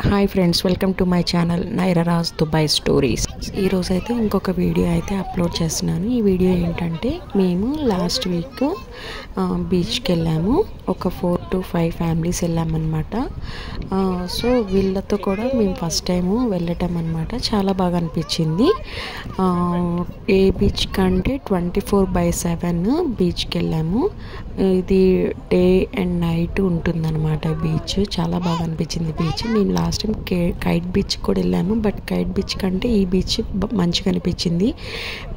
Hi friends, welcome to my channel Nairaraj Dubai stories. ఈరోజు అయితే ఇంకొక వీడియో అయితే అప్లోడ్ చేస్తున్నాను. ఈ వీడియో ఏంటంటే మేము లాస్ట్ వీక్ బీచ్కి వెళ్ళాము. ఒక 4 to 5 ఫ్యామిలీస్ వెళ్ళామన్నమాట. సో వీళ్ళతో కూడా మేము ఫస్ట్ టైము వెళ్ళటం అనమాట. చాలా బాగా అనిపించింది. ఏ బీచ్ కంటే 24/7 బీచ్కి వెళ్ళాము. ఇది డే అండ్ నైట్ ఉంటుందన్నమాట బీచ్. చాలా బాగా అనిపించింది బీచ్. మేము లాస్ట్ టైం కైట్ బీచ్ కూడా వెళ్ళాము. బట్ కైట్ బీచ్ కంటే ఈ బీచ్ మంచిగా అనిపించింది.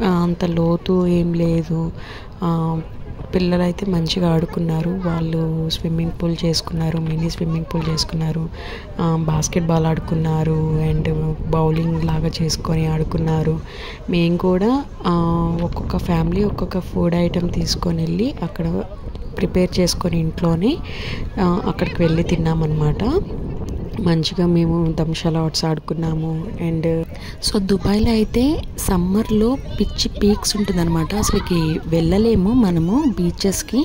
అంత లోతు ఏం లేదు. పిల్లలు అయితే మంచిగా ఆడుకున్నారు. వాళ్ళు స్విమ్మింగ్ పూల్ చేసుకున్నారు, మినీ స్విమ్మింగ్ పూల్ చేసుకున్నారు, బాస్కెట్బాల్ ఆడుకున్నారు అండ్ బౌలింగ్ లాగా చేసుకొని ఆడుకున్నారు. మేము కూడా ఒక్కొక్క ఫ్యామిలీ ఒక్కొక్క ఫుడ్ ఐటెం తీసుకొని వెళ్ళి అక్కడ ప్రిపేర్ చేసుకొని ఇంట్లోనే అక్కడికి వెళ్ళి తిన్నామన్నమాట. మంచిగా మేము దంషలాట్స్ ఆడుకున్నాము. అండ్ సో దుబాయ్లో అయితే సమ్మర్లో పిచ్చి పీక్స్ ఉంటుందన్నమాట. అసలుకి వెళ్ళలేము మనము బీచెస్కి.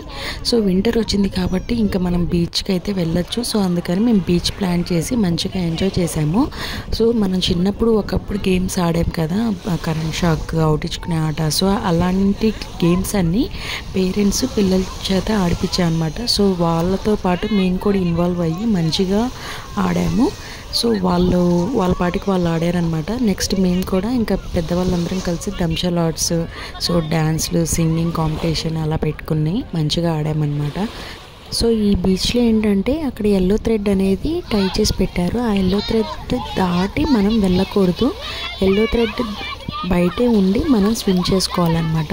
సో వింటర్ వచ్చింది కాబట్టి ఇంకా మనం బీచ్కి అయితే వెళ్ళొచ్చు. సో అందుకని మేము బీచ్ ప్లాన్ చేసి మంచిగా ఎంజాయ్ చేసాము. సో మనం చిన్నప్పుడు ఒకప్పుడు గేమ్స్ ఆడాం కదా, కరెంట్ షాక్ అవుటించుకునే ఆట. సో అలాంటి గేమ్స్ అన్నీ పేరెంట్స్ పిల్లల చేత ఆడిపించాం అనమాట. సో వాళ్ళతో పాటు మేము కూడా ఇన్వాల్వ్ అయ్యి మంచిగా ఆడాము. సో వాళ్ళ పాటికి వాళ్ళు ఆడారనమాట. నెక్స్ట్ మేము కూడా ఇంకా పెద్దవాళ్ళందరం కలిసి దంషలాట్స్, సో డ్యాన్స్లు, సింగింగ్ కాంపిటీషన్ అలా పెట్టుకుని మంచిగా ఆడామన్నమాట. సో ఈ బీచ్లో ఏంటంటే అక్కడ ఎల్లో థ్రెడ్ అనేది టై చేసి పెట్టారు. ఆ ఎల్లో థ్రెడ్ దాటి మనం వెళ్ళకూడదు. ఎల్లో థ్రెడ్ బయటే ఉండి మనం స్విమ్ చేసుకోవాలన్నమాట.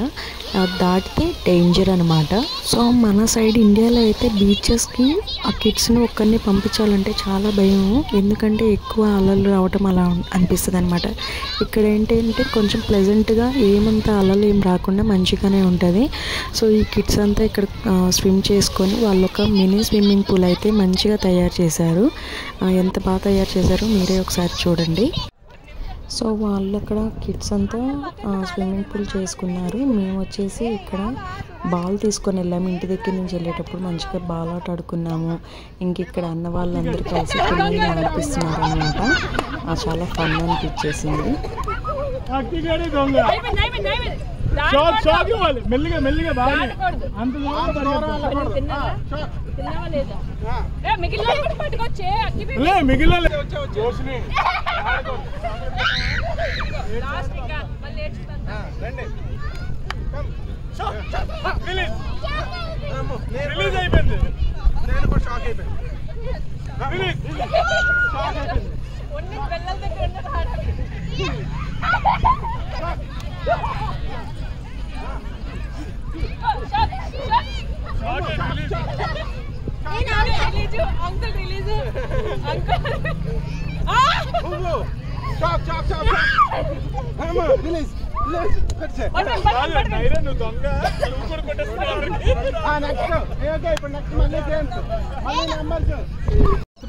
దాటితే డేంజర్ అనమాట. సో మన సైడ్ ఇండియాలో అయితే బీచెస్కి ఆ కిడ్స్ని ఒక్కరిని పంపించాలంటే చాలా భయం. ఎందుకంటే ఎక్కువ అలలు రావటం అలా అనిపిస్తుంది అనమాట. ఇక్కడ ఏంటంటే కొంచెం ప్లెజెంట్గా ఏమంత అలలు ఏం రాకుండా మంచిగానే ఉంటుంది. సో ఈ కిడ్స్ అంతా ఇక్కడ స్విమ్ చేసుకొని వాళ్ళు ఒక మినీ స్విమ్మింగ్ పూల్ అయితే మంచిగా తయారు చేశారు. ఎంత బాగా తయారు చేశారో మీరే ఒకసారి చూడండి. సో వాళ్ళు అక్కడ కిడ్స్ అంతా స్విమ్మింగ్ పూల్ చేసుకున్నారు. మేము వచ్చేసి ఇక్కడ బాల్ తీసుకొని వెళ్ళాము. ఇంటి దగ్గర నుంచి వెళ్ళేటప్పుడు మంచిగా బాల్ ఆట ఆడుకున్నాము. ఇంక ఇక్కడ అన్న వాళ్ళందరూ కలిసి పిల్లల్ని ఆడిపిస్తున్నారు అనమాట. చాలా ఫన్ అనిపించేసింది.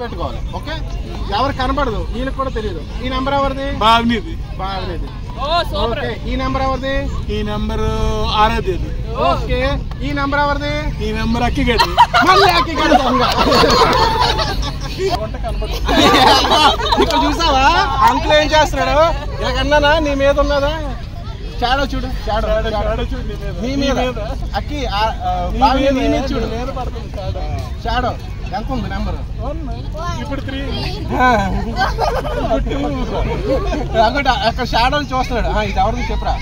పెట్టుకోవాలి. ఓకే, ఎవరు కనబడదు, వీళ్ళకి కూడా తెలియదు. ఈ నెంబర్ ఎవరిది? బాగుంది. ఓకే, ఈ నెంబర్ ఎవరిది? ఈ నెంబర్ ఆరాధ్యది. ఓకే, ఈ నెంబర్ ఎవరిది? ఈ నెంబర్ అక్కిగడి. మళ్ళీ అక్కిగడి ఇక్కడ చూసావా అంకుల్ ఏం చేస్తున్నాడు? ఎక్కడన్నా నీ మీద ఉన్నదా? చాడో చూడు, నీ మీద అక్కి నీ మీద చూడు. చాడో ఎంత ఉంది నెంబర్? ఇప్పుడు 3. అక్కడ షాడోలు చూస్తున్నాడు. ఇది ఎవరిది చెప్పరా?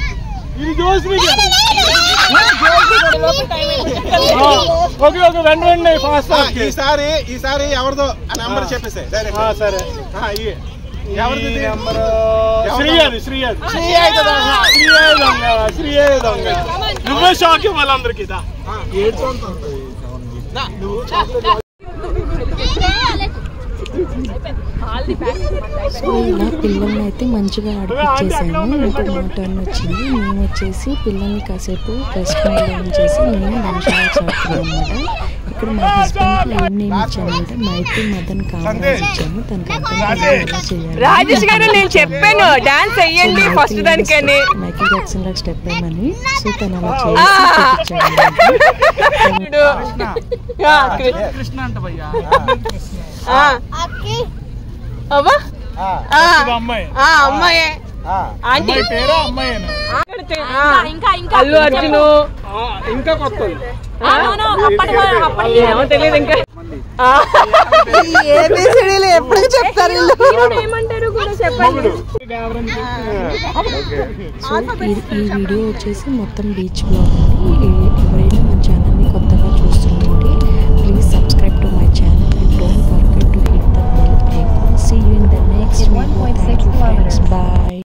ఇది జోసి. ఈసారి ఎవరిదో ఆ నెంబర్ చెప్పేసే. సరే, ఎవరిది నెంబర్? నువ్వే షాక్ వాళ్ళందరికీ. సో ఇలా పిల్లల్ని అయితే మంచిగా ఆడిపించేసాము. ఇంకా మా టర్న్ వచ్చింది. మేము వచ్చేసి పిల్లల్ని కాసేపు రెస్టారెంట్ చేసి మేము దంషలాట్స్ ఆడుతున్నాం అనమాట. ఇక్కడ మా హస్బెండ్కి ఏం నేమ్ ఇచ్చామంటే మైత్రి మదన్ కామరాజ్ ఇచ్చాము. తనకు రాజేష్ గారు నేను చెప్పాను డాన్స్ చెయ్యండి ఫస్ట్ దానికని మైకిల్ జాక్సన్ లాగా స్టెప్ వేయమని. సో తను అలా చేసి కృష్ణ అంట భయ్యా అవ్వా అమ్మాయి అమ్మాయే ఆంటీ పేరు అమ్మాయి అల్లు అర్జును ఇంకా కొత్త ఏమో తెలియదు ఇంకా ఎప్పుడు చెప్తారు ఏమంటారు కూడా చెప్పండి. సో ఈ వీడియో వచ్చేసి మొత్తం బీచ్ బ్లాగ్ అండి. ఎవరైనా మన ఛానల్